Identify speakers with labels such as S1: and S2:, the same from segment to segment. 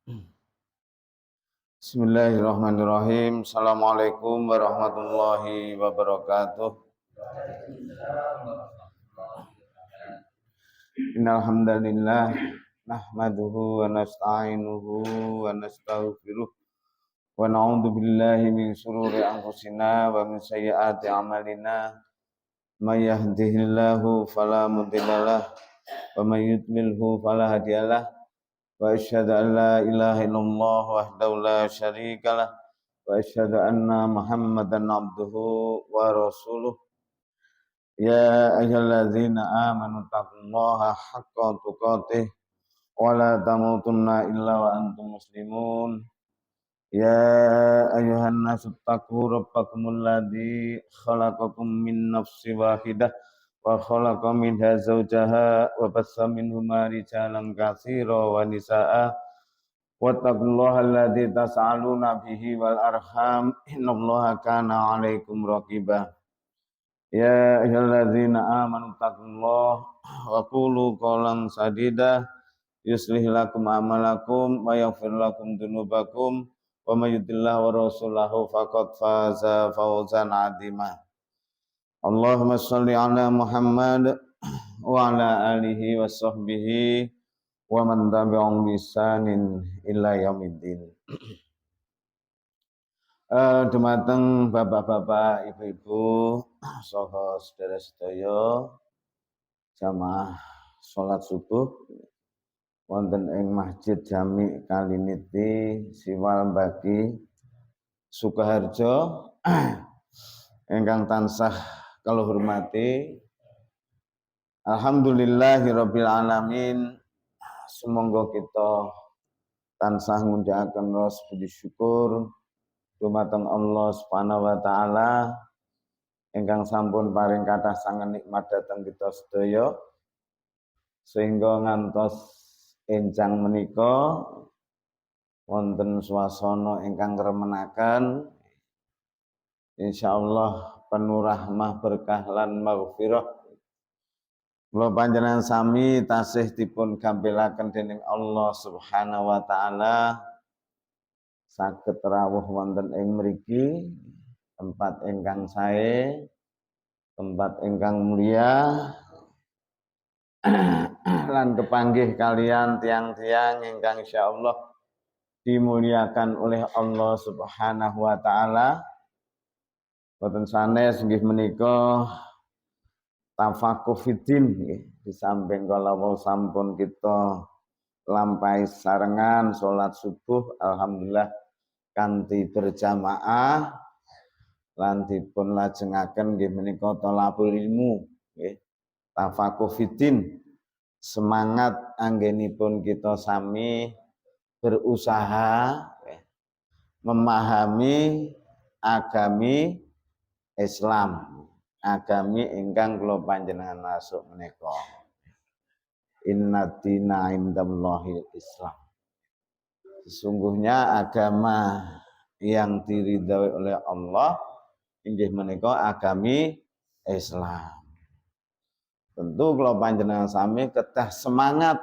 S1: Bismillahirrahmanirrahim. Assalamualaikum warahmatullahi wabarakatuh. Innal hamdalillah nahmaduhu wa nasta'inuhu wa nastaghfiruh wa na'udzu billahi min shururi anfusina wa min sayyiati a'malina. May yahdihillahu fala mudhillalah wa may yudlilhu fala hadiyalah. Wa asyhadu an la ilaha illallah wahdahu la syarikalah wa asyhadu anna Muhammadan abduhu wa rasuluh. Ya ayyuhalladzina amanu taqullaha haqqa tuqatih wa la tamutunna illa wa antum muslimun. Ya ayyuhan nasu taqu rabbakumul ladzi khalaqakum min nafsin wahidah wa khalaqa minha zawjaha wa bassa minhuma rijalan katsiran wa nisaa'a wattaqullaha alladzi tas'aluna bihi wal arham innallaha kana 'alaikum raqibah. Ya ayyuhalladzina amanu taqullaha wa qulu qawlan sadida yuslih lakum a'malakum wa yaghfir lakum dzunubakum wa may yuti'illah wa rasulahu faqad faza fawzan 'azima. Allahumma shalli ala Muhammad wa ala alihi wa sahbihi wa man tabi'ahum bi ihsanin ila yaumiddin. Dumateng bapak-bapak, ibu-ibu, saha sedherek sedaya jamaah salat subuh wonten ing Masjid Jami Kaliniti Siwal Mbagi Sukoharjo ingkang tansah kula hormati. Alhamdulillahirabbil alamin. Sumangga kita tansah ngunjakaken rasa puji syukur dumateng Allah Subhanahu wa taala ingkang sampun paring kathah sanget nikmat dhateng kita sedaya sehingga ngantos enjang menika wonten swasana ingkang ngremenaken insyaallah penuh rahmah berkah lan maghfirah. Kula panjenengan sami tasih dipun gampilaken dening Allah Subhanahu wa taala saged rawuh wonten ing mriki tempat ingkang sae, tempat ingkang mulia lan kepanggih kalian tiang-tiang ingkang insyaallah dimuliakan oleh Allah Subhanahu wa taala. Boten sanes nggih menika tafakuh fiddin di samping kalau sampun kita lampahi sarengan salat subuh alhamdulillah kanthi berjamaah lan dipun lajengaken nggih menika thalabul ilmu nggih tafakuh fiddin semangat anggenipun kita sami berusaha memahami agami Islam, agami ingkang kula panjenengan masuk menika. Inna dina indallahil Islam. Sesungguhnya agama yang diridhai oleh Allah inggih menika agami Islam. Tentu kula panjenengan sami kedah semangat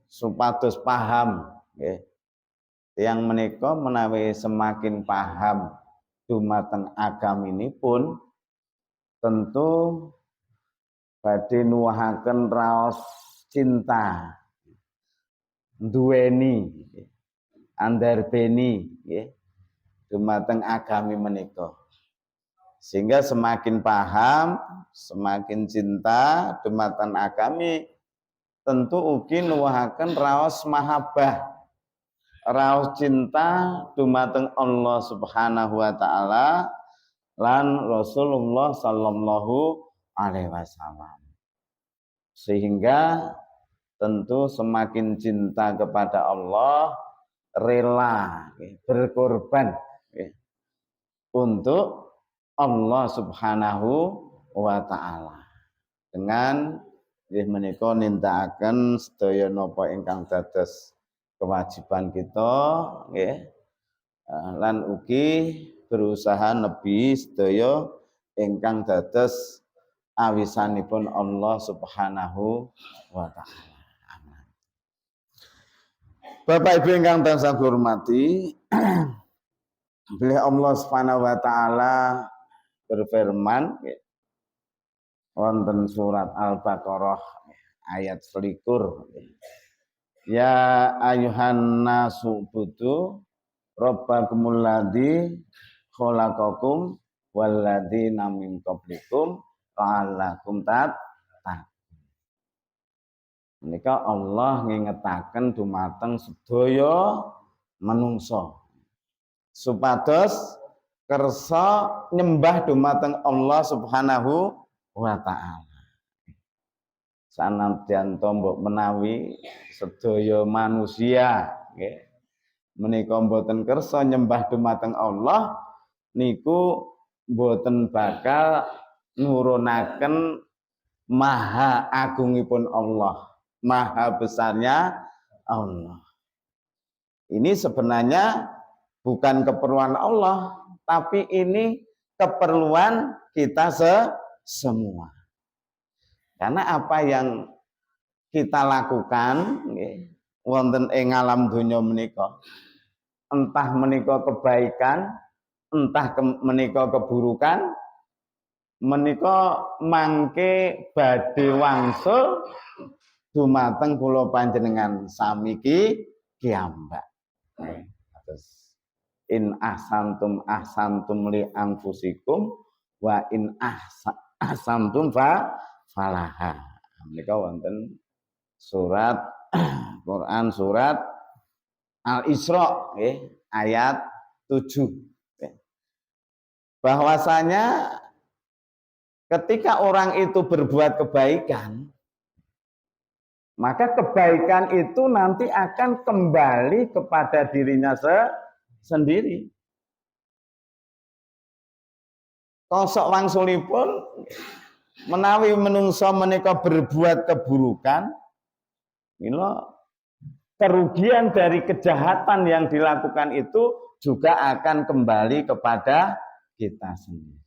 S1: supados paham nggih. Tiyang menika menawi semakin paham dumateng agaminipun tentu badhe nuwuhaken raos cinta duweni andarbeni nggih dumateng agami menika. Sehingga semakin paham, semakin cinta dumateng agami tentu ugi nuwuhaken raos mahabbah, raos cinta dumateng Allah Subhanahu wa taala lan Rasulullah sallallahu alaihi wasallam. Sehingga tentu semakin cinta kepada Allah, rela berkorban untuk Allah Subhanahu wa taala. Dengan nggih menika nindakaken sedaya napa ingkang dados kewajiban kita nggih lan ugi berusaha nebi sedaya ingkang dados awisanipun Allah Subhanahu wa taala. Bapak Ibu ingkang tansah hormati, beliau Allah Subhanahu wa taala berfirman wonten surat Al-Baqarah ayat 21. Ya ayuhan nasu budu rabbakumul ladzi khalaqakum walladzina min qablikum la'allakum tattaqun. Menika Allah ngingetaken dumateng sedaya manungsa supados kersa nyembah dumateng Allah Subhanahu wa taala. Sanadyan mbok menawi sedaya manusia nggih menika mboten kersa nyembah dumateng Allah niku mboten bakal nurunaken maha agungipun Allah, maha besarnya Allah. Ini sebenarnya bukan keperluan Allah, tapi ini keperluan kita semua. Karena apa yang kita lakukan wonten ing alam donya menika, entah menika kebaikan, entah menika keburukan, menika mangke badhe wangsul dumateng kula panjenengan sami kiambak. Terus in ahsantum ahsantum li anfusikum wa in ahsantum falaha. Menika wonten surat Quran surat Al-Isra ayat 7. Bahwasanya ketika orang itu berbuat kebaikan, maka kebaikan itu nanti akan kembali kepada dirinya sendiri. Kosok wangsulipun menawi menungso menika berbuat keburukan, mila kerugian dari kejahatan yang dilakukan itu juga akan kembali kepada kita sendiri.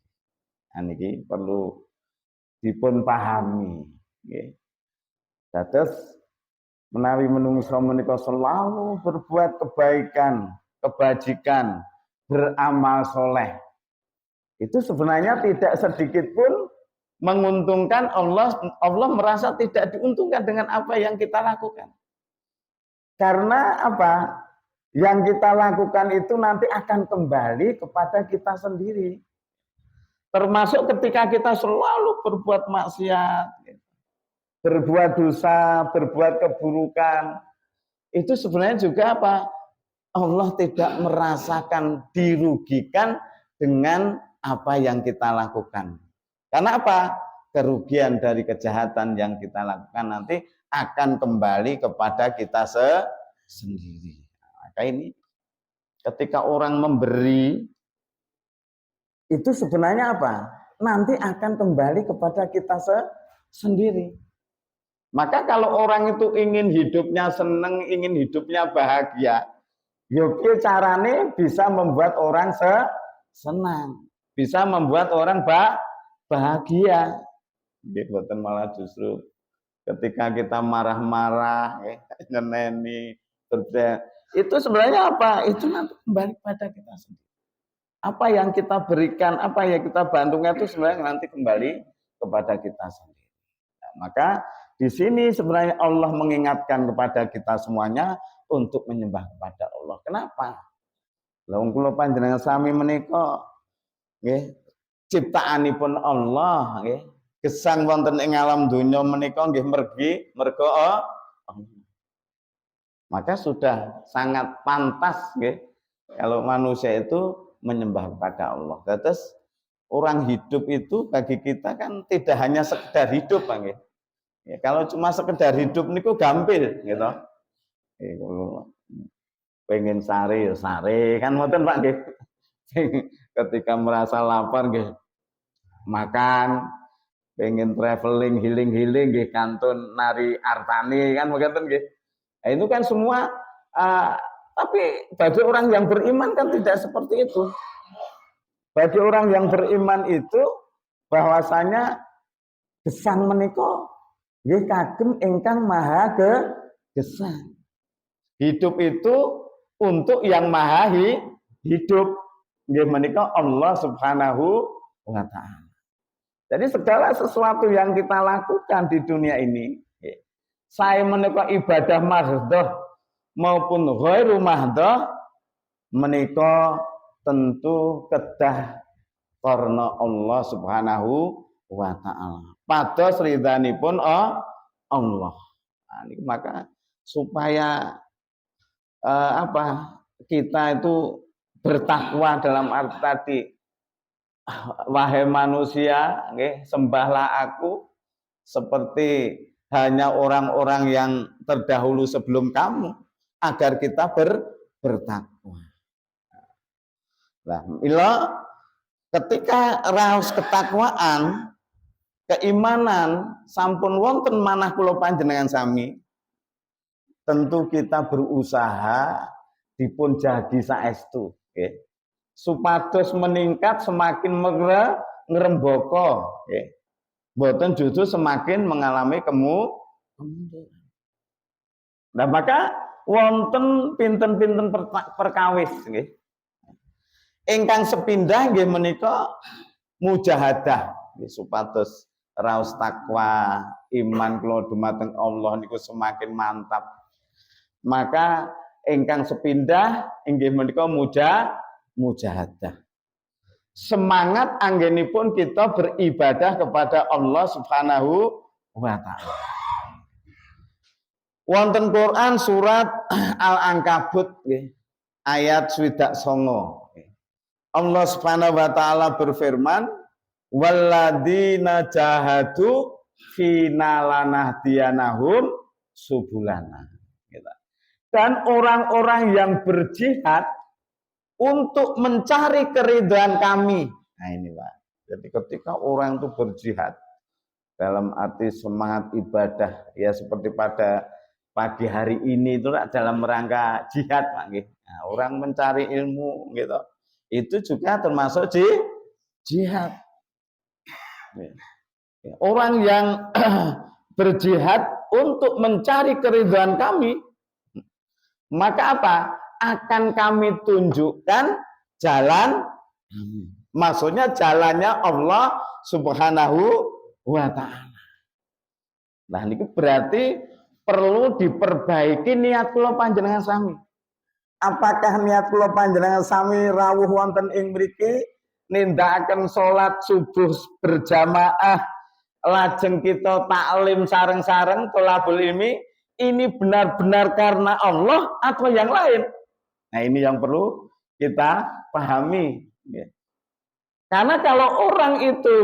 S1: Niki perlu dipun pahami. Dados menawi menungso menika selalu berbuat kebaikan, kebajikan, beramal soleh, itu sebenarnya tidak sedikit pun menguntungkan Allah. Allah merasa tidak diuntungkan dengan apa yang kita lakukan. Karena apa? Yang kita lakukan itu nanti akan kembali kepada kita sendiri. Termasuk ketika kita selalu berbuat maksiat, berbuat dosa, berbuat keburukan, itu sebenarnya juga apa? Allah tidak merasakan dirugikan dengan apa yang kita lakukan. Karena apa? Kerugian dari kejahatan yang kita lakukan nanti akan kembali kepada kita sendiri. Maka ini ketika orang memberi, itu sebenarnya apa? Nanti akan kembali kepada kita sendiri. Maka kalau orang itu ingin hidupnya senang, ingin hidupnya bahagia, yogi carane bisa membuat orang senang, bisa membuat orang bahagia. Bukan malah justru ketika kita marah-marah, nyeneni, itu sebenarnya apa? Itu nanti kembali pada kita sendiri. Apa yang kita berikan, apa yang kita bantukan itu sebenarnya nanti kembali kepada kita sendiri. Nah, maka di sini sebenarnya Allah mengingatkan kepada kita semuanya untuk menyembah kepada Allah. Kenapa? Lah wong kula panjenengan sami menika nggih ciptaanipun Allah nggih. Gesang wonten ing alam donya menika nggih merga Allah. Maka sudah sangat pantas nggih kalau manusia itu menyembah kepada Allah. Terus orang hidup itu bagi kita kan tidak hanya sekedar hidup, Bang. Ya, kalau cuma sekedar hidup niku gampil, gitu. Pengen sare ya sare, kan ngoten Pak nggih. Ketika merasa lapar nggih makan, pengen traveling healing nggih kantun nari artani kan ngoten nggih. Nah, itu kan semua tapi bagi orang yang beriman kan tidak seperti itu. Bagi orang yang beriman itu bahwasanya gesang menika nggih kagem ingkang maha gesang. Hidup itu untuk yang maha hidup. Nggih menika Allah Subhanahu wa taala. Jadi segala sesuatu yang kita lakukan di dunia ini, saya menika ibadah mahdhah maupun ghairu mahdhah menika tentu kedah karena Allah Subhanahu wa taala. Pados ridhanipun Allah. Nah, maka supaya kita itu bertakwa dalam arti tadi, wahai manusia, sembahlah aku seperti hanya orang-orang yang terdahulu sebelum kamu, agar kita bertakwa. Nah, ketika raos ketakwaan, keimanan sampun wonten manah kula panjenengan sami, tentu kita berusaha dipun jagi saestu, supados meningkat semakin ngrembaka, boten justru semakin mengalami kemunduran. Nah, maka wonten pinten-pinten perkawis nggih. Ingkang sepindah nggih menika mujahadah nggih, supados raos takwa, iman kula dumateng Allah niku semakin mantap. Maka ingkang sepindah inggih menika mujahadah. Semangat anggenipun kita beribadah kepada Allah Subhanahu wa taala. Wonten Quran surat Al-Ankabut ayat 29. Allah Subhanahu wa taala berfirman, walladzina jahadu fina lanahdiyanahum subulana. Dan orang-orang yang berjihad untuk mencari keridhaan kami. Nah ini Pak. Jadi ketika orang itu berjihad dalam arti semangat ibadah, ya seperti pada pagi hari ini itu dalam rangka jihad Pak. Nah, orang mencari ilmu gitu. Itu juga termasuk jihad. Orang yang berjihad untuk mencari keridhaan kami, maka apa? Akan kami tunjukkan jalan, maksudnya jalannya Allah Subhanahu wa taala. Nah, ini berarti perlu diperbaiki niat kula panjenengan sami. Apakah niat kula panjenengan sami rawuh wonten ing mriki nindakaken salat subuh berjamaah, lajeng kita taklim sareng-sareng thalabul ilmi, ini benar-benar karena Allah atau yang lain? Nah, ini yang perlu kita pahami. Karena kalau orang itu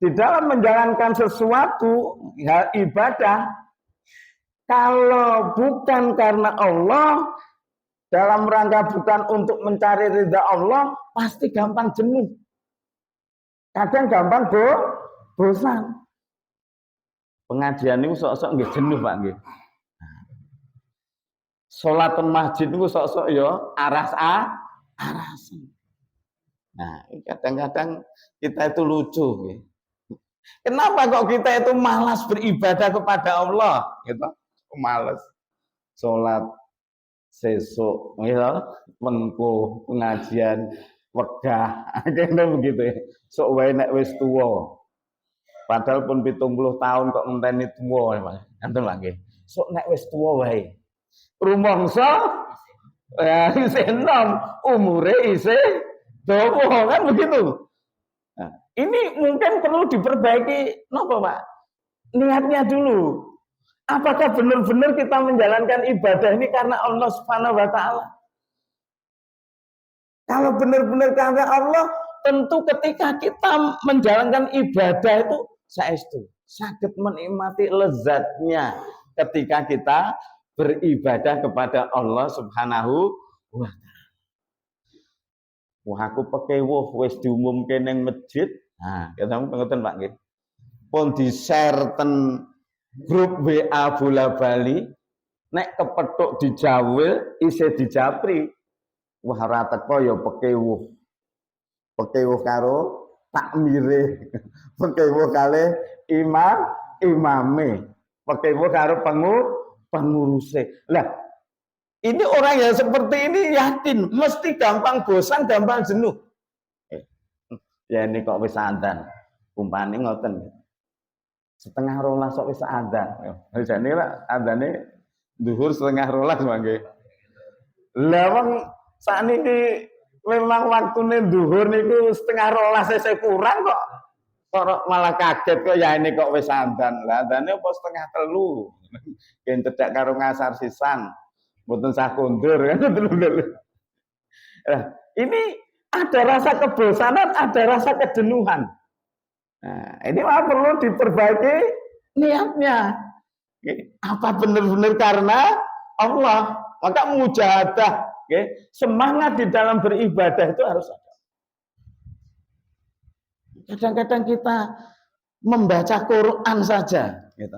S1: di dalam menjalankan sesuatu hal ibadah, kalau bukan karena Allah, dalam rangka bukan untuk mencari ridha Allah, pasti gampang jenuh. Kadang gampang bosan. Pengajian itu sok-sok nggih jenuh Pak nggih. Salatun masjid itu sok-sok ya aras. Nah, kadang-kadang kita itu lucu nggih. Kenapa kok kita itu malas beribadah kepada Allah gitu? Malas. Salat sesuk gitu, mengko pengajian wegah kene begitu ya. Sok wae nek wis tuwa. Padahal pun 70 tahun kok ngenteni tuwa Mas. Enten lho nggih. Sok nek wis tuwa wae. Rumangsa isih enom, umure isih dawa kan begitu. Nah, ini mungkin perlu diperbaiki napa Pak? Niatnya dulu. Apakah benar-benar kita menjalankan ibadah ini karena Allah Subhanahu wa taala? Kalau benar-benar karena Allah, tentu ketika kita menjalankan ibadah itu saestu saged menikmati lezatnya ketika kita beribadah kepada Allah Subhanahu wa taala. Wah, aku pekewuh wis diumumke ning masjid. Nah, ketemu ngoten Pak nggih. Pun di-share ten grup WA bola Bali, nek kepethuk dijawil isih dijapri. Wah, ora teko ya pekewuh. Pekewuh karo takmire. Pekewuh kalih imame. Pekewuh karo penguruse. Lah, Ini orang yang seperti ini yakin mesti gampang bosan, gampang jenuh. Ya ini kok wis adzan. Umpane ngoten. Setengah rolas kok wis adzan. Jane lah adzane zuhur setengah rolas mangke. Lah wong sakniki memang waktune zuhur niku setengah rolas saya kurang kok. Kok malah kaget kok ya ini kok wis adzan. Lah adzane apa setengah telu. Yen cedhak karo ngasar sisan. Mboten sah kondur kan. Ini ada rasa kebosanan, ada rasa kejenuhan. Nah, ini mah perlu diperbaiki niatnya. Apa benar-benar karena Allah? Maka mujahadah, semangat di dalam beribadah itu harus ada. Kadang-kadang kita membaca Quran saja, gitu.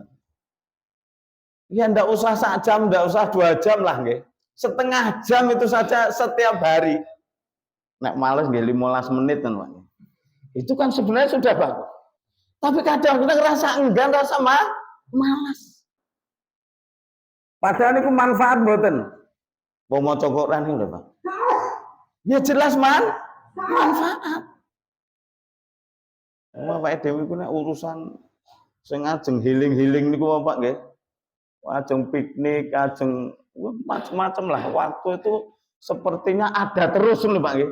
S1: Ya enggak usah 1 jam, enggak usah 2 jam lah, nggih. Setengah jam itu saja setiap hari. Nek males nggih 15 menit kan, Pak. Itu kan sebenarnya sudah bagus. Tapi kadang-kadang rasa enggan, rasa malas. Padahal itu manfaat mboten. Mau maca Quran iki lho, Pak. Ya jelas manfaat. Bapak dhewe iku nek urusan sing ajeng healing niku Pak nggih. Ajeng piknik, ajeng macam-macam lah. Waktu itu sepertinya ada terus lho Pak nggih.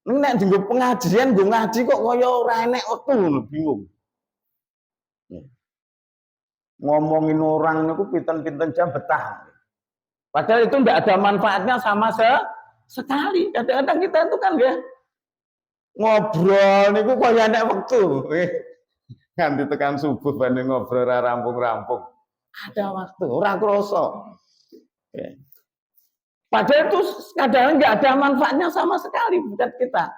S1: Nek dienggo pengajian, nggo ngaji kok kaya ora enek wektu lho, bingung. Ngomongin orang niku pinten-pinten jam betah. Padahal itu enggak ada manfaatnya sama sekali. Kadang-kadang kita itu kan ya ngobrol niku kaya enek wektu. Nganti tekan subuh banding ngobrol ora rampung-rampung. Ada waktu, ora kroso. Padahal itu kadang nggak ada manfaatnya sama sekali buat kita.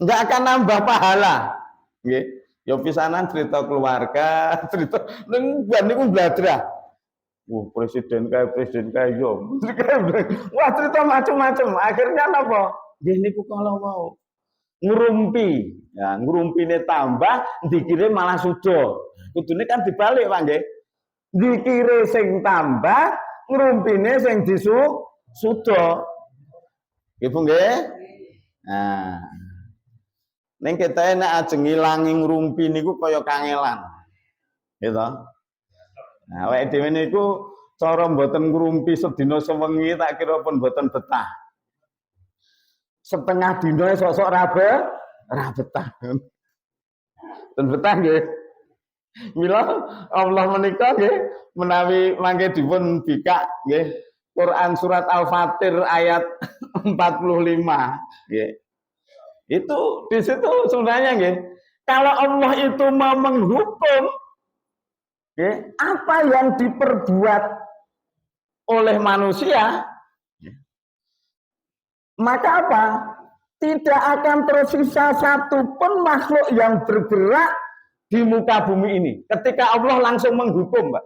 S1: Nggak akan nambah pahala. Ya pisanan cerita keluarga, cerita neng niku bladra. Presiden kayak yo. Wah, cerita macam-macam. Akhirnya napa? Nggih niku kalau mau ngrumpi. Ya, ngrumpine tambah dikire malah sudo. Kudune kan dibalik, Pak nggih. Dikire sing tambah, ngrumpine sing sudo. Ibu nggih? Nah, ning kita nek ajeng ngilangi ngrumpi niku kaya kangelan. Gitu. Nah, awake dhewe niku cara mboten ngrumpi sedina sewengi tak kira pun mboten betah. Setengah dina sok-sok ra betah. Dan betah nggih. Mila Allah menika nggih menawi mangke dipun bikak nggih Quran surat Al-Fatir ayat 45 nggih. Itu di situ sebenarnya nggih. Kalau Allah itu mau menghukum apa yang diperbuat oleh manusia, maka apa? Tidak akan tersisa satupun makhluk yang bergerak di muka bumi ini. Ketika Allah langsung menghukum, Pak.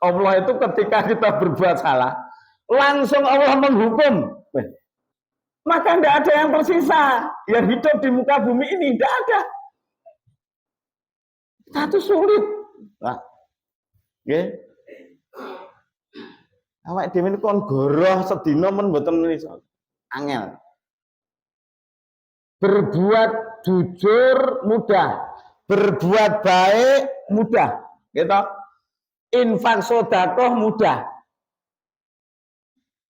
S1: Allah itu ketika kita berbuat salah, langsung Allah menghukum. Maka tidak ada yang tersisa yang hidup di muka bumi ini, tidak ada. Satu sulit, Pak. Awak dhewe niku kon goroh sedina men mboten iso. Angel. Berbuat jujur mudah, berbuat baik mudah, gitu. Infak sedekah mudah.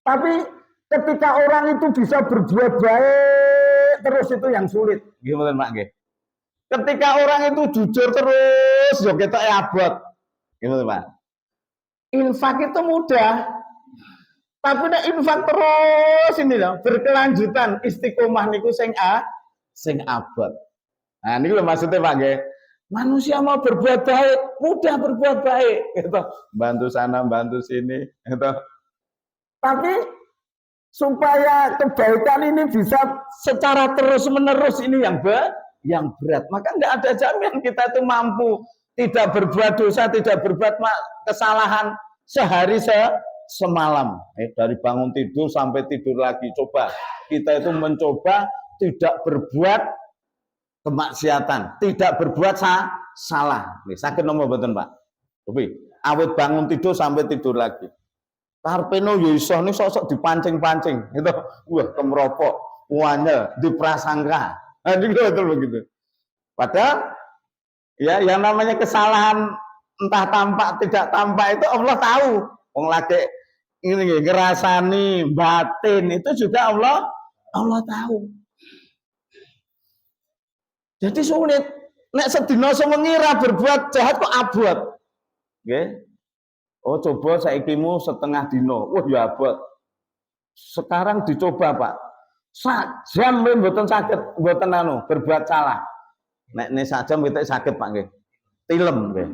S1: Tapi ketika orang itu bisa berbuat baik terus itu yang sulit. Gimana Pak nggih? Ketika orang itu jujur terus ya kita abot. Gimana Pak? Infak itu mudah. Tapi nek infak terus ini loh, berkelanjutan istiqomah niku sing abot. Nah niku lho maksudnya Pak nggih. Manusia mau berbuat baik, mudah berbuat baik, gitu. Bantu sana, bantu sini, gitu. Tapi supaya kebaikan ini bisa secara terus-menerus ini yang berat. Maka tidak ada jaminan kita itu mampu tidak berbuat dosa, tidak berbuat kesalahan sehari semalam. Dari bangun tidur sampai tidur lagi. Coba kita itu mencoba tidak berbuat kemaksiatan, tidak berbuat salah. Sakit nomor betul Pak. Tapi awet bangun tidur sampai tidur lagi. Karpeno yo iso nih sosok dipancing-pancing gitu. Wah, kemeropok, wanya, diprasangka. Nah, betul begitu. Padahal ya yang namanya kesalahan entah tampak tidak tampak itu Allah tahu. Wong lagi ini ngerasani batin itu juga Allah tahu. Jadi sulit. Nek sedina semengira berbuat jahat kok abot. Nggih. Oh coba saikimu setengah dino. Wah ya abot. Sekarang dicoba Pak. Sak jam mboten saged mboten berbuat salah. Nek sak jam kita sakit Pak nggih. Tilem nggih.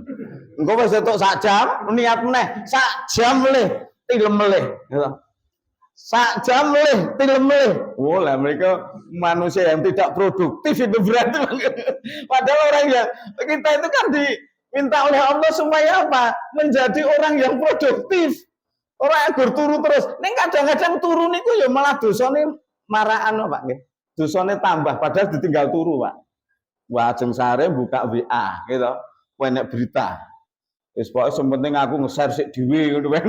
S1: Engko wis entuk sak jam niat meneh. Sak jam melih tilem melih. Sak jam melih tilem melih. Oh lah mereka manusia yang tidak produktif itu berarti. Padahal orang yang kita itu kan diminta oleh Allah supaya apa? Menjadi orang yang produktif. Orang yang turu terus. Ning kadang-kadang turu niku ya malah dosane marahan Pak nggih. Dosane tambah padahal ditinggal turu Pak. Wah ajeng sare buka WA gitu. Enek berita. Wis pokoke sementing aku nge-share sik dhewe ngono wae.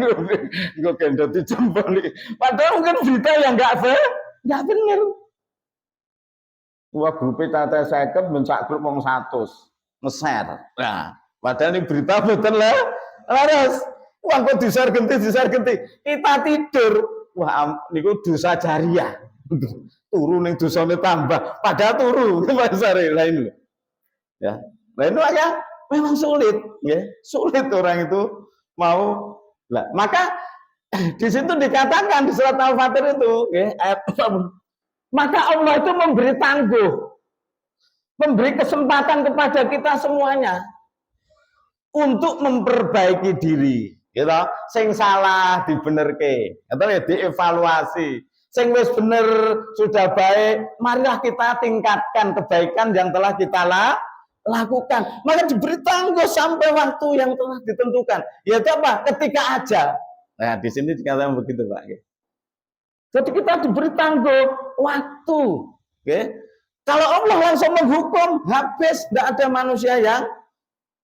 S1: Engko gendot dijembol iki. Padahal mungkin berita yang enggak bener. Wah grup tata 50 mencak grup wong 100 nge-share. Nah, padahal ini berita mboten laras. Wah kok di-share genti. Kita tidur. Wah niku dosa jariah. Turu ning dosane tambah. Padahal turu masare lain lho. Ya. Lain aja memang sulit, ya. Sulit orang itu mau. Lah, maka di situ dikatakan di surat Al-Fatir itu, ya, ayat maka Allah itu memberi tangguh, memberi kesempatan kepada kita semuanya untuk memperbaiki diri, gitu. Sing salah dibenerke, atau ya dievaluasi. Sing wis bener sudah baik, marilah kita tingkatkan kebaikan yang telah kita lakukan. Maka diberi tangguh sampai waktu yang telah ditentukan. Yaitu apa? Ketika ajal. Nah, di sini dikatakan begitu, Pak. Jadi kita diberi tangguh waktu. Oke. Kalau Allah langsung menghukum, habis, tidak ada manusia yang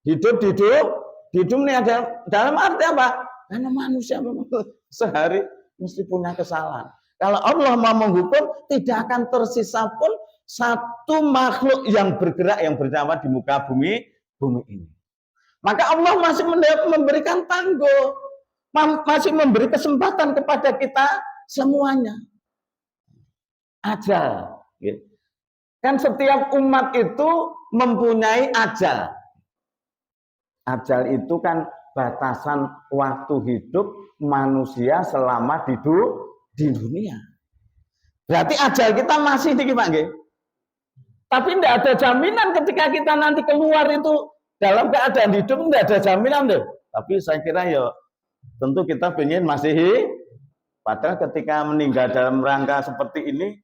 S1: hidup ini ada dalam arti apa? Karena manusia memang sehari mesti punya kesalahan. Kalau Allah mau menghukum, tidak akan tersisa pun satu makhluk yang bergerak yang bernyawa di muka bumi ini. Maka Allah masih memberikan tangguh, masih memberi kesempatan kepada kita semuanya. Ajal, gitu. Kan setiap umat itu mempunyai ajal. Ajal itu kan batasan waktu hidup manusia selama di dunia. Berarti ajal kita masih tinggi Pak nggih. Tapi tidak ada jaminan ketika kita nanti keluar itu dalam keadaan hidup tidak ada jaminan deh. Tapi saya kira ya tentu kita ingin masih padahal ketika meninggal dalam rangka seperti ini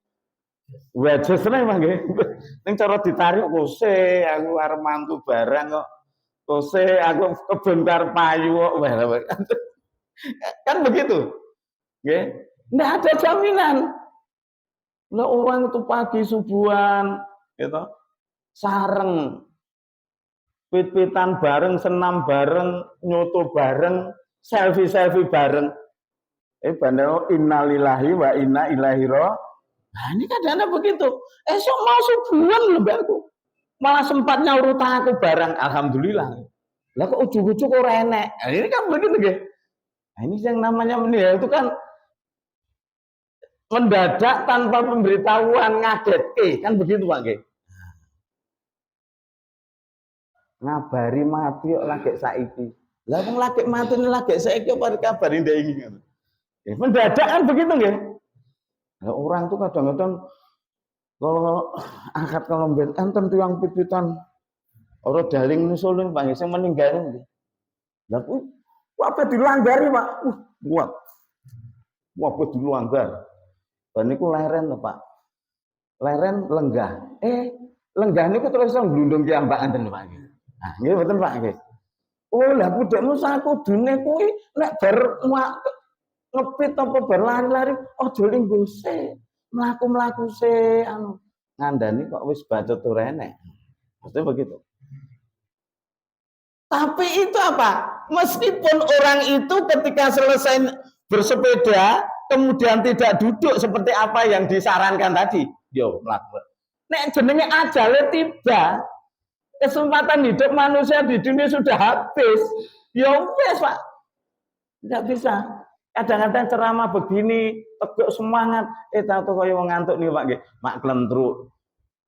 S1: wajar seneng Pak nggih. Ning cara ditarik kose aku arep mantu barang kok. Kose aku kebongkar payu kok. Kan begitu. Nggih. Tidak ada jaminan. Nah, orang itu pagi subuhan gitu, sareng, pit-pitan bareng, senam bareng, nyoto bareng, selfie bareng. Bandara innalillahi wa inna ilaihi raji'un. Nah, ini kadang-kadang begitu. Esok mau subuhan lho Mbak aku. Malah sempat nyaur aku barang, alhamdulillah. Lah kok ujug-ujug ora enek. Nah, ini kan begitu nggih. Nah, ini yang namanya meninggal itu kan mendadak tanpa pemberitahuan ngagetke, kan begitu Pak nggih. Ngabari mati kok lagi saiki. Lah wong lagi mati lagi saiki apa dikabari ndek iki ngono. Ya mendadak kan begitu nggih. Lah orang tuh kadang-kadang kalau akad kalau enten tiang pipitan ora daling nusulin Pak sing meninggal nggih. Lah ku apa dilanggari Pak? Kuat. Apa dilanggar? Dan niku leren lho Pak. Leren lenggah. Lenggah niku terus nglundung ki ambakan ten Pak. Nah, nggih mboten Pak nggih. Oh, lah budakmu sakudune kuwi nek bar ngepit apa bar lari-lari aja linggo se. Mlaku-mlaku se anu. Ngandani kok wis bacot ora enek. Maksudnya begitu. Tapi itu apa? Meskipun orang itu ketika selesai bersepeda kemudian tidak duduk seperti apa yang disarankan tadi, yo melakukan. Nek jenenge ajale tiba, kesempatan hidup manusia di dunia sudah habis. Yo wes Pak, tidak bisa. Kadang-kadang ceramah begini, teguk semangat, tahu kaya wong ngantuk nih Pak nggih. Mak klentruk.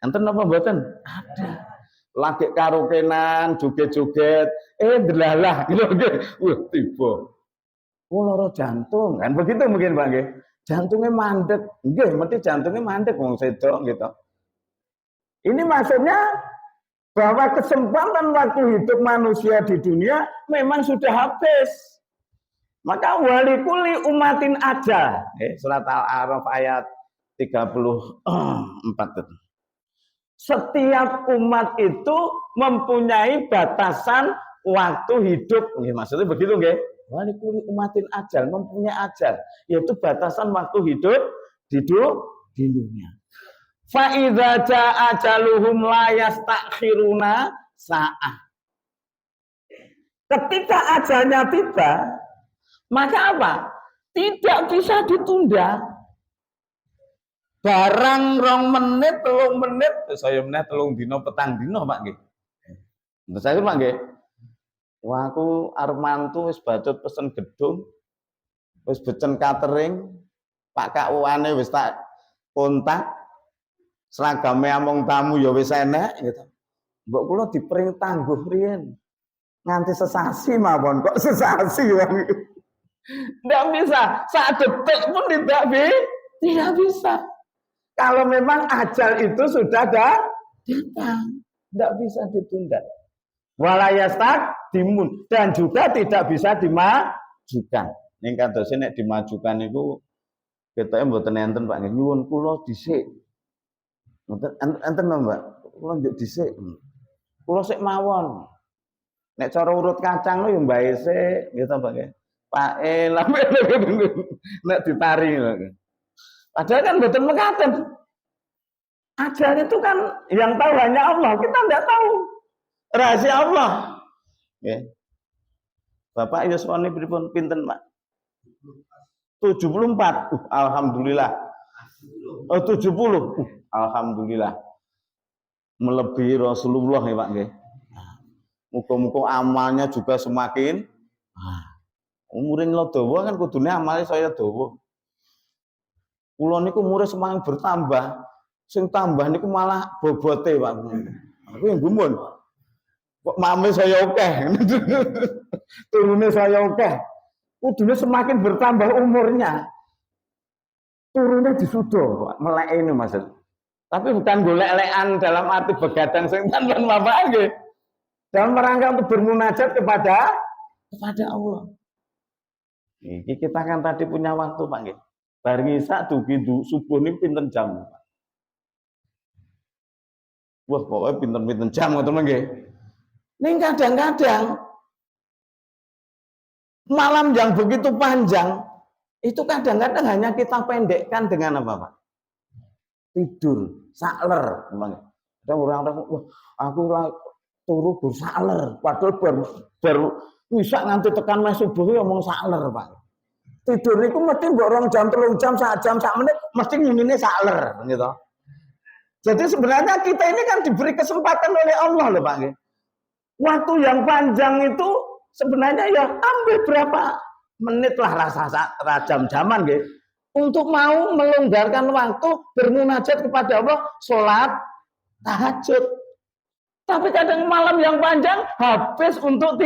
S1: Enten apa mboten? Ada. Lagi karokenan, joget-joget, delalah gitu nggih. Wah, tiba. Lara jantung, kan begitu mungkin Pak nggih. Jantungnya mandek. Nggih, mesti jantungnya mandek wong sedo gitu. Ini maksudnya bahwa kesempatan waktu hidup manusia di dunia memang sudah habis. Maka walikuli umatin aja. Surat Al-A'raf ayat 34. Setiap umat itu mempunyai batasan waktu hidup. Maksudnya begitu nggih? Walikuli umatin ajal, mempunyai ajal, yaitu batasan waktu hidup di dunia. Fa idza jaa ajaluhum la yastakhiruna sa'ah. Ketika ajalnya tiba, maka apa? Tidak bisa ditunda. Barang 2 menit, 3 menit, saya meneh 3 dino petang dino Pak nggih. Terus saya Pak nggih. Wah aku arep mantu wis bacot pesen gedung, wis becen catering, Pak KUA-ne wis tak kontak, seragame among tamu ya wis enek gitu. Mbok kula dipering tangguh riyen. Nganti sesasi mawon kok sesasi wong. Tidak bisa, saat detik pun tidak bisa. Kalau memang ajal itu sudah datang, tidak bisa ditunda. Walayastak dimun, dan juga tidak bisa dimajukan. Ning kadose nek dimajukan itu ketoke mboten enten Pak, nyuwun kula dhisik. Enten Mbak, kula njuk dhisik. Kula sik mawon. Nek cara urut kacang lho ya mbae sik, gitu Pak nggih. Pak nek ditari. Padahal kan mboten mekaten. Ajal itu kan yang tahu hanya Allah, kita tidak tahu. Rahasia Allah. Ya. Bapak yuswani pripun pinten, Pak? 74. Alhamdulillah. Oh, 70. Alhamdulillah. Melebihi Rasulullah ya, Pak nggih. Muga-muga amalnya juga semakin umure dawa kan kudune amale saya dawa. Kula niku umure semakin bertambah. Sing tambah niku malah bobote, Pak. Aku yang gumun. Kok mame saya akeh. Turune saya akeh. Kudune semakin bertambah umurnya. Turune disudo, Pak. Melek ini maksud. Tapi bukan golek-lekan dalam arti begadang sing tanpa Bapak nggih. Dalam rangka untuk bermunajat kepada Allah. Ini kita kan tadi punya waktu Pak nggih. Bareng isak dugi subuh ini pinten jam. Wah, pokoknya pinten-pinten jam ngoten nggih. Ning kadang-kadang malam yang begitu panjang itu kadang-kadang hanya kita pendekkan dengan apa, Pak? Tidur, sakler, memang. Ada orang-orang, wah, aku turu bersakler, padahal baru bisa nganti tekan mes subuh ngomong sakler, Pak. Tidur itu mesti mbok 2 jam, 3 jam, 1 jam, 1 menit mesti ngene sakler, gitu. Jadi sebenarnya kita ini kan diberi kesempatan oleh Allah loh Pak. Waktu yang panjang itu sebenarnya ya ambil berapa menit lah rasa jam-jaman gitu. Untuk mau melonggarkan waktu bermunajat kepada Allah, sholat, tahajud. Tapi kadang malam yang panjang habis untuk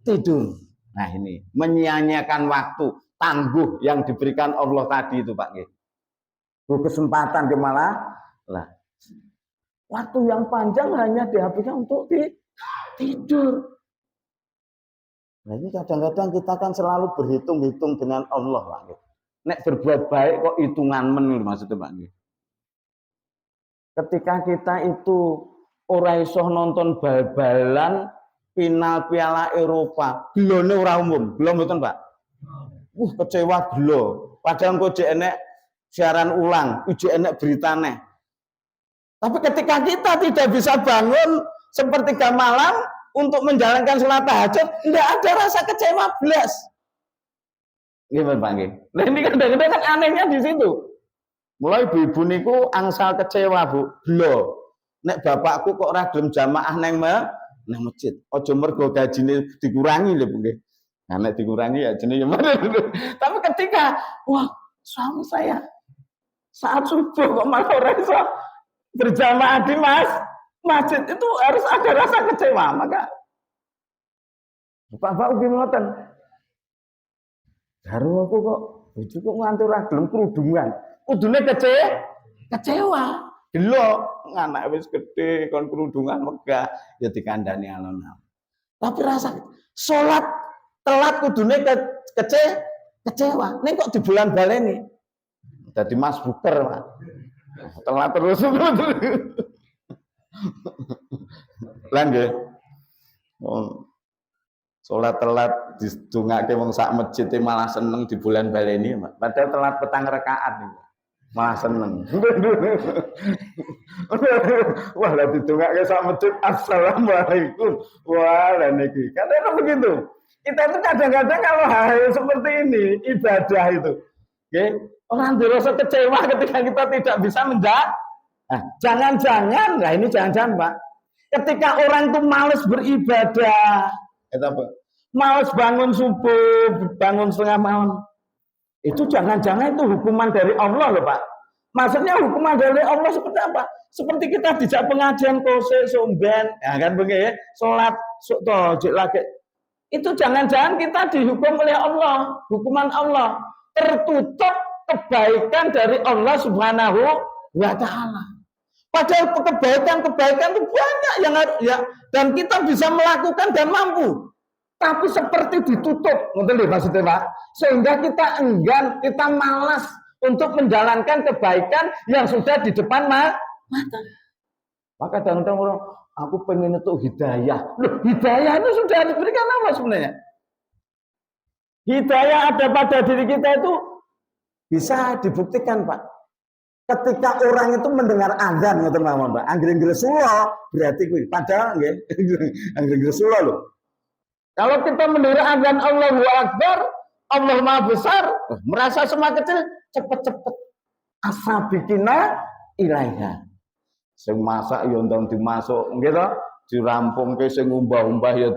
S1: tidur. Nah ini menyia-nyiakan waktu tangguh yang diberikan Allah tadi itu Pak. Kesempatan kemana? Lah. Waktu yang panjang hanya dihabiskan untuk tidur. Nah ini kadang-kadang kita kan selalu berhitung-hitung dengan Allah Pak. Nek berbuat baik kok hitungan maksudnya Pak. Ketika kita itu ora iso nonton bal-balan final Piala Eropa, glone ora umum, belum betul Pak. Kecewa gelo. Padahal kok jek enek siaran ulang, jek enek beritane. Tapi ketika kita tidak bisa bangun sepertiga malam, untuk menjalankan sholat tahajud, tidak ada rasa kecewa belas. Gimana Pak? Nah ini kadang-kadang kan anehnya di situ. Mulai ibu niku angsal kecewa Bu, blo. Nek bapakku kok ora gelem jamaah nang masjid. Aja mergo gajine dikurangi lho Bu nggih. Nah nek dikurangi ya jenenge tapi ketika wah suami saya saat subuh kok malah ora iso berjamaah di masjid, itu harus ada rasa kecewa. Maka Bapak ugi ngoten. Baru aku kok bojoku kok nganti ora gelem kerudungan. Kudune kecewa. Delok anak wis gede kon kerudungan megah ya dikandani alon-alon. Tapi rasa salat telat kudune kecewa. Ning kok di bulan baleni. Dadi Mas Buker, Pak. Telat terus. Lah nggih. Salat telat didongake wong sak masjid malah seneng di bulan baleni, padahal telat petang rakaat malah seneng. Wah, lah didongake sak masjid assalamualaikum. Wah, lah niki. Katanya begitu. Kita itu kadang-kadang kalau hal seperti ini ibadah itu, okay? Orang dirasa kecewa ketika kita tidak bisa menjaga. Nah, jangan-jangan, nah ini jangan-jangan Pak, ketika orang itu malas beribadah, malas bangun subuh, bangun setengah malam, itu jangan-jangan itu hukuman dari Allah loh Pak. Maksudnya hukuman dari Allah seperti apa? Seperti kita dijak pengajian kose, somben, ya kan begitu ya, sholat, tojik lagi. Itu jangan-jangan kita dihukum oleh Allah, hukuman Allah, tertutup kebaikan dari Allah Subhanahu wa Ta'ala. Padahal kebaikan itu banyak yang ya, dan kita bisa melakukan dan mampu. Tapi seperti ditutup, ngerti maksudnya Pak? Sehingga kita enggan, kita malas untuk menjalankan kebaikan yang sudah di depan mata. Maka kadang-kadang orang, aku pengen itu hidayah. Loh, hidayah itu sudah diberikan apa sebenarnya? Hidayah ada pada diri kita itu bisa dibuktikan Pak. Ketika orang itu mendengar azan, ngoten mawon Pak. Anggere Rasulullah berarti kuwi. Padahal nggih, anggere Rasulullah lho. Kalau kita mendengar azan Allahu Akbar, Allah Maha Besar, merasa semua kecil, cepet-cepet asabikina ilaiha. Sing masak ya ndang dimasuk, nggih to? Dirampungke sing umbah-umbah ya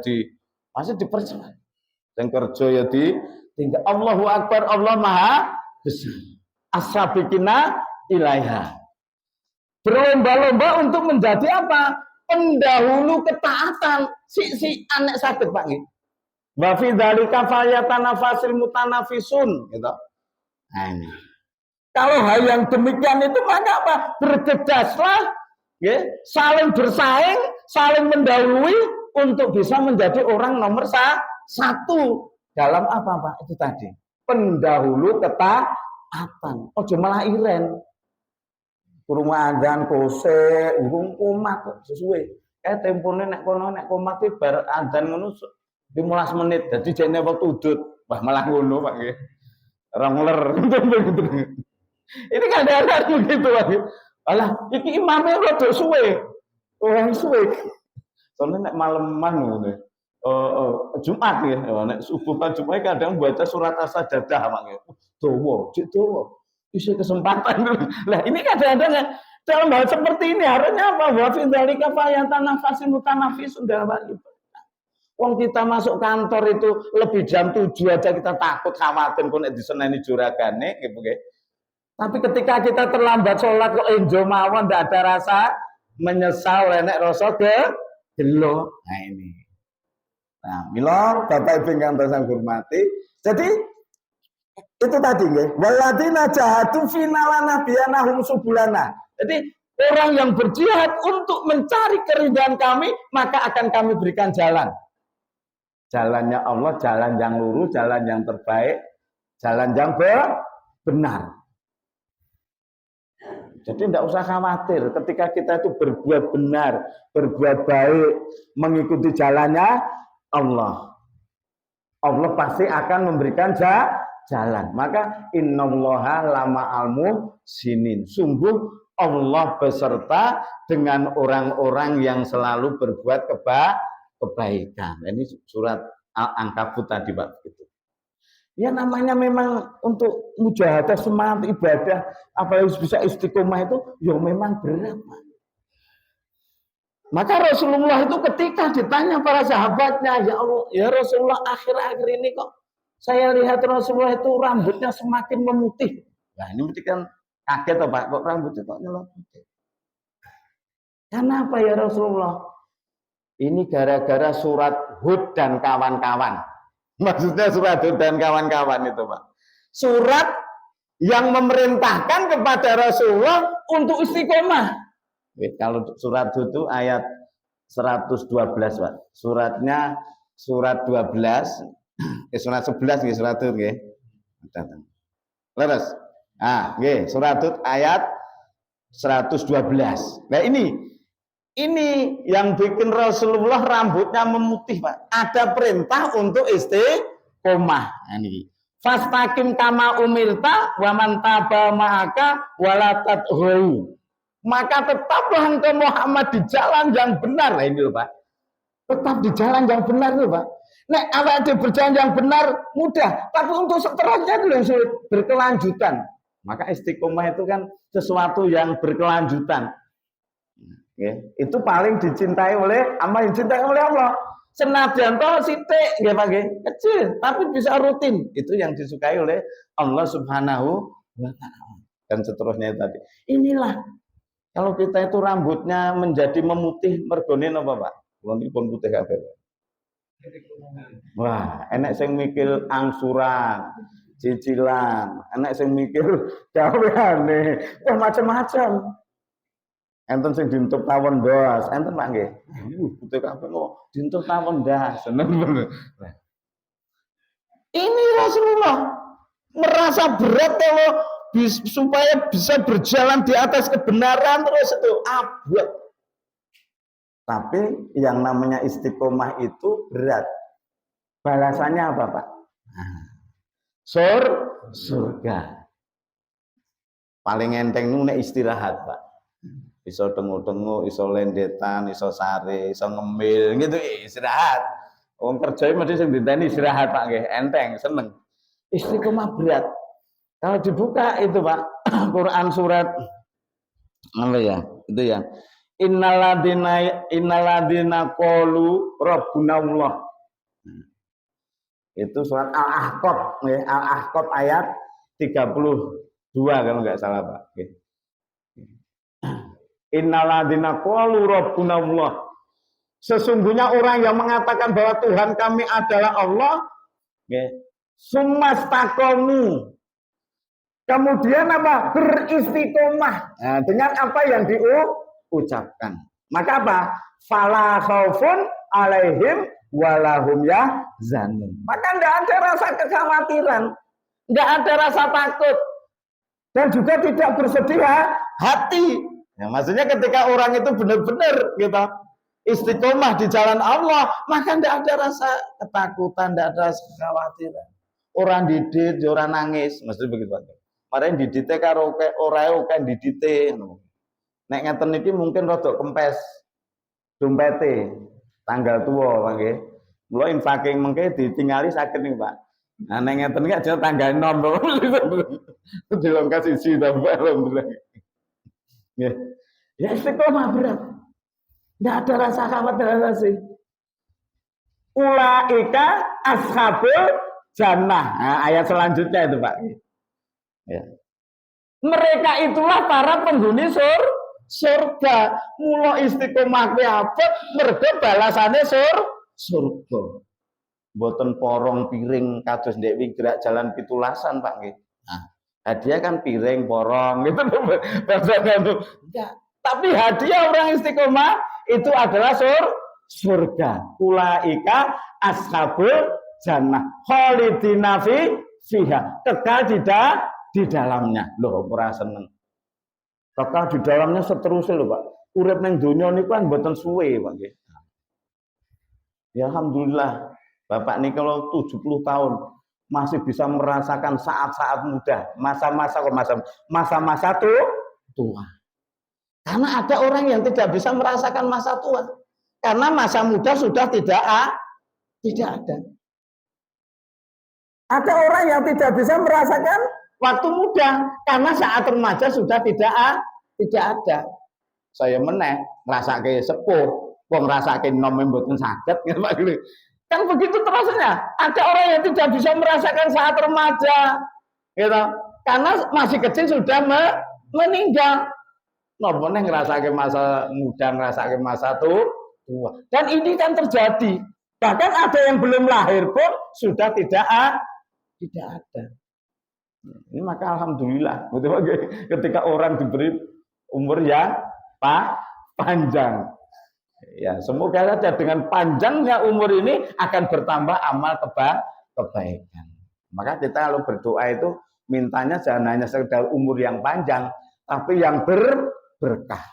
S1: masih dipercepat. Sing kerja ya tinggal Allahu Akbar, Allah Maha Besar. Asabikina ilaiha. Berlomba-lomba untuk menjadi apa? Pendahulu ketaatan. Si anak sakit Pak nggih. Wa fi dzalika falyatanafasil mutanafisun gitu. Nah, kalau hal yang demikian itu maka apa? Bergegaslah, ya, saling bersaing, saling mendahului untuk bisa menjadi orang nomor satu dalam apa Pak? Itu tadi pendahulu ketaatan. Ojo malah iren. Kurung adzan kose, urung komat sesuai. Tempone nek kono nek komat iki bar adzan ngono 15 menit. Dadi jane waktu udut. Wah malah ngono Pak nggih. Rongler. Ini kadang-kadang begitu Pak. Alah, iki imame rada suwe. Orang suwe. Soalnya nek maleman ngono. Jumat ya, nek subuh kan Jumat kadang baca surat as-sajdah Pak nggih. Dawa, cek dawa. Isi kesempatan dulu. Lah ini kadang-kadang dalam hal seperti ini harusnya apa? Wa fi dzalika falyatanafasil mutanafisun dalam hal itu. Wong kita masuk kantor itu lebih jam 7 aja kita takut khawatir kok nek diseneni juragane gitu nggih. Tapi ketika kita terlambat sholat kok enjo mawon ndak ada rasa menyesal nek rasa gelo. Nah ini. Nah, mila Bapak Ibu ingkang tasang hormati. Jadi itu tadi nggih. Waladina jahadu fina lanabiyanahum subulana. Jadi orang yang berjihad untuk mencari keridhaan kami, maka akan kami berikan jalan. Jalannya Allah, jalan yang lurus, jalan yang terbaik, jalan yang benar. Jadi tidak usah khawatir ketika kita itu berbuat benar, berbuat baik, mengikuti jalannya Allah. Allah pasti akan memberikan jalan. Maka innallaha lama'al muhsinin. Sungguh Allah beserta dengan orang-orang yang selalu berbuat kebaikan. Ini surat Al-Ankabut tadi Pak gitu. Ya namanya memang untuk mujahadah semangat ibadah apalagi bisa istiqomah itu ya memang berat Pak. Maka Rasulullah itu ketika ditanya para sahabatnya, ya Allah, ya Rasulullah akhir-akhir ini kok saya lihat Rasulullah itu rambutnya semakin memutih. Nah ini berarti kan kaget Pak, kok rambutnya kok nyelot putih. Kenapa ya Rasulullah? Ini gara-gara surat Hud dan kawan-kawan. Maksudnya surat Hud dan kawan-kawan itu Pak. Surat yang memerintahkan kepada Rasulullah untuk istiqomah. Kalau surat Hud itu ayat 112 Pak. Suratnya surat 12, surat 11 nggih surat Hud nggih. Leres. Ah, nggih, surat Hud ayat 112. Nah ini yang bikin Rasulullah rambutnya memutih Pak. Ada perintah untuk istiqomah. Ini. Fastaqim kama umirta wa man taba ma'aka wala tadghu. Maka tetaplah engkau Muhammad di jalan yang benar. Nah, ini loh Pak. Tetap di jalan yang benar loh Pak. Nek awak di berjalan yang benar mudah, tapi untuk seterusnya itu yang sulit berkelanjutan. Maka istiqomah itu kan sesuatu yang berkelanjutan. Ya, itu paling dicintai oleh amal dicintai oleh Allah. Senajan toh sithik nggih Pak nggih, kecil tapi bisa rutin. Itu yang disukai oleh Allah Subhanahu wa taala. Dan seterusnya tadi. Inilah kalau kita itu rambutnya menjadi memutih mergone napa Pak? Kulo pun putih kabeh. Wah, enek sing mikir angsuran, cicilan, enek sing mikir gaweane, wah macam-macam. Enten sing dintup tawon ndas, enten Pak nggih. Putih kabeh kok dintup tawon ndas, seneng bener. Ini Rasulullah merasa berat kalau supaya bisa berjalan di atas kebenaran terus itu abot. Tapi yang namanya istiqomah itu berat. Balasannya apa Pak? Surga. Paling enteng nek istirahat Pak. Iso tengok-tengok, iso lendetan, iso sare, iso ngemil gitu istirahat. Wong kerja mesti sing diteni istirahat Pak nggih, enteng, seneng. Istiqomah berat. Kalau dibuka itu Pak, Quran surat apa ya? Itu ya. Innaladina qalu rabbuna Allah. Itu surat Al-Ahqaf, ya, Al-Ahqaf ayat 32 kalau enggak salah Pak. Innaladina qalu rabbuna Allah. Sesungguhnya orang yang mengatakan bahwa Tuhan kami adalah Allah, sumastaqamu. Kemudian apa? Beristiqomah. Nah, dengan apa yang diucapkan. Maka apa? Fala khaufun alaihim walahum yahzanun. Maka enggak ada rasa kekhawatiran, enggak ada rasa takut, dan juga tidak bersedih hati. Ya, maksudnya ketika orang itu benar-benar gitu istiqomah di jalan Allah, maka tidak ada rasa ketakutan, tidak ada rasa kekhawatiran. Orang didit, orang nangis, mesti begitu aja. Kemarin didite karo orang oke didite. Nek ngeten iki mungkin rada kempes dompete tanggal tua Pak nggih. Mula infake mengke ditingali sakit nih Pak. Nah nek ngeten iki aja tanggal 6 dilongkas siji ta Pak alhamdulillah. Ya istiqomah berat. Tidak ada rasa khawatir sih. Ulaika ashabul jannah. Nah, ayat selanjutnya itu Pak. Ya. Mereka itulah para penghuni surga. Mula istiqomah kuwi abot mergo balasane surga. Mboten porong piring kados ndek gerak jalan pitulasan Pak nggih. Nah, hadiah kan piring, porong gitu. Enggak. Tapi hadiah orang istiqomah itu adalah surga. Ulaika ashabul jannah khalidina fiha. Kekal di dalamnya. Loh, ora seneng. Kekal di dalamnya seterusnya lho, Pak. Urip ning donya niku kan mboten suwe, Pak nggih. Ya alhamdulillah. Bapak ini kalau 70 tahun masih bisa merasakan saat-saat muda, masa-masa tua. Karena ada orang yang tidak bisa merasakan masa tua.
S2: Karena masa muda sudah tidak ada. Ada orang yang tidak bisa merasakan waktu muda karena saat remaja sudah tidak ada. Saya meneh ngrasake sepuh, wong ngrasake nom mboten saged kan begitu terasanya. Ada orang yang tidak bisa merasakan saat remaja, gitu. Karena masih kecil sudah meninggal. Napa neh ngrasake masa muda, ngrasake masa tua. Dan ini kan terjadi. Bahkan ada yang belum lahir pun sudah tidak ada. Ini maka alhamdulillah, ketika orang diberi umur yang panjang. Ya, semoga saja dengan panjangnya umur ini akan bertambah amal kebaikan. Maka kita kalau berdoa itu mintanya jangan hanya sekedar umur yang panjang, tapi yang berkah.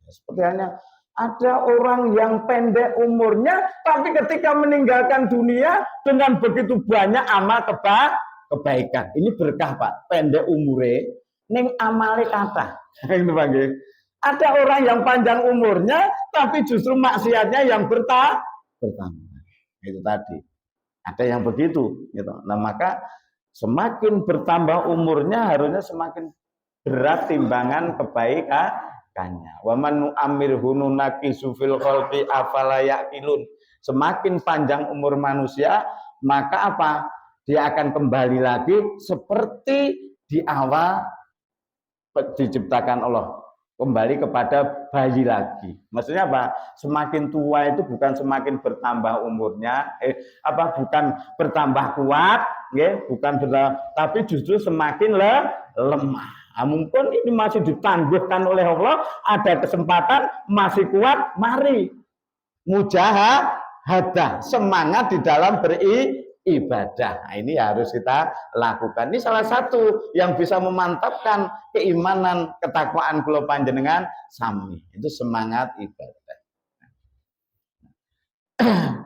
S2: Seperti hanya ada orang yang pendek umurnya, tapi ketika meninggalkan dunia dengan begitu banyak amal kebaikan. Ini berkah, Pak. Pendek umure, ning amale kata. Ada orang yang panjang umurnya, tapi justru maksiatnya yang bertambah. Itu tadi. Ada yang begitu. Gitu. Nah maka semakin bertambah umurnya harusnya semakin berat timbangan kebaikannya. Wa man nu'ammirhu nunaqisu fil khalqi afala yaqilun. Semakin panjang umur manusia, maka apa? Dia akan kembali lagi seperti di awal diciptakan Allah. Kembali kepada bayi lagi. Maksudnya apa? Semakin tua itu bukan semakin bertambah umurnya, bukan bertambah kuat, bukan bertambah, tapi justru semakin lemah. Nah, mungkin ini masih ditangguhkan oleh Allah, ada kesempatan masih kuat, mari mujahadah, semangat di dalam beribadah. Nah, ini harus kita lakukan. Ini salah satu yang bisa memantapkan keimanan, ketakwaan kula panjenengan sami. Itu semangat ibadah.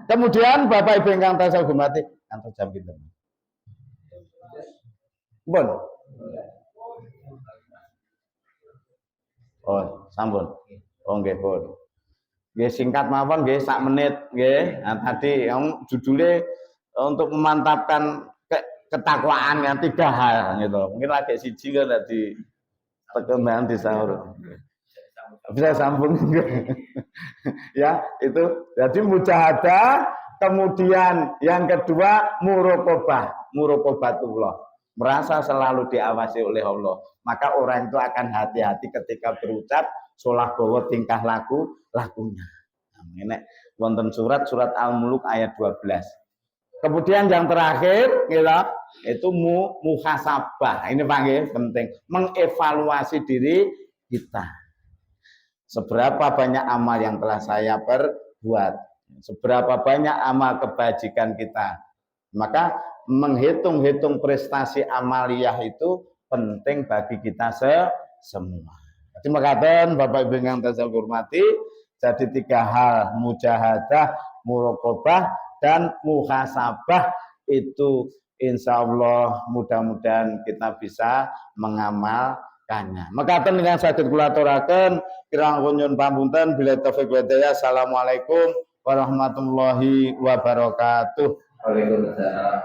S2: Kemudian Bapak Ibu ingkang tansah hormati, kantor jam pinten? Pun. Oh, sampun. Oh nggih, pun. Nggih singkat mawon nggih sak menit nggih. Nah, tadi yang judulnya untuk memantapkan ketakwaan yang 3 hal gitu. Mungkin lagi siji kan tadi perkembangan di sahur. Bisa sambung ya, itu jadi mujahadah, kemudian yang kedua muraqabatullah. Merasa selalu diawasi oleh Allah. Maka orang itu akan hati-hati ketika berucap, solah bawa tingkah lakunya. Nah, ini wonten surat Al-Muluk ayat 12. Kemudian yang terakhir itu muhasabah. Ini penting, mengevaluasi diri kita. Seberapa banyak amal yang telah saya perbuat, seberapa banyak amal kebajikan kita. Maka menghitung-hitung prestasi amaliyah itu penting bagi kita semua. Terima kasih Bapak Ibu yang saya hormati. Jadi 3 hal, mujahadah, muraqabah, dan muhasabah itu insya Allah mudah-mudahan kita bisa mengamalkannya. Maka dengan sadar kula aturaken kirang nyuwun pamunten bila taufik wa hidayah. Assalamualaikum warahmatullahi wabarakatuh. Waalaikumsalam.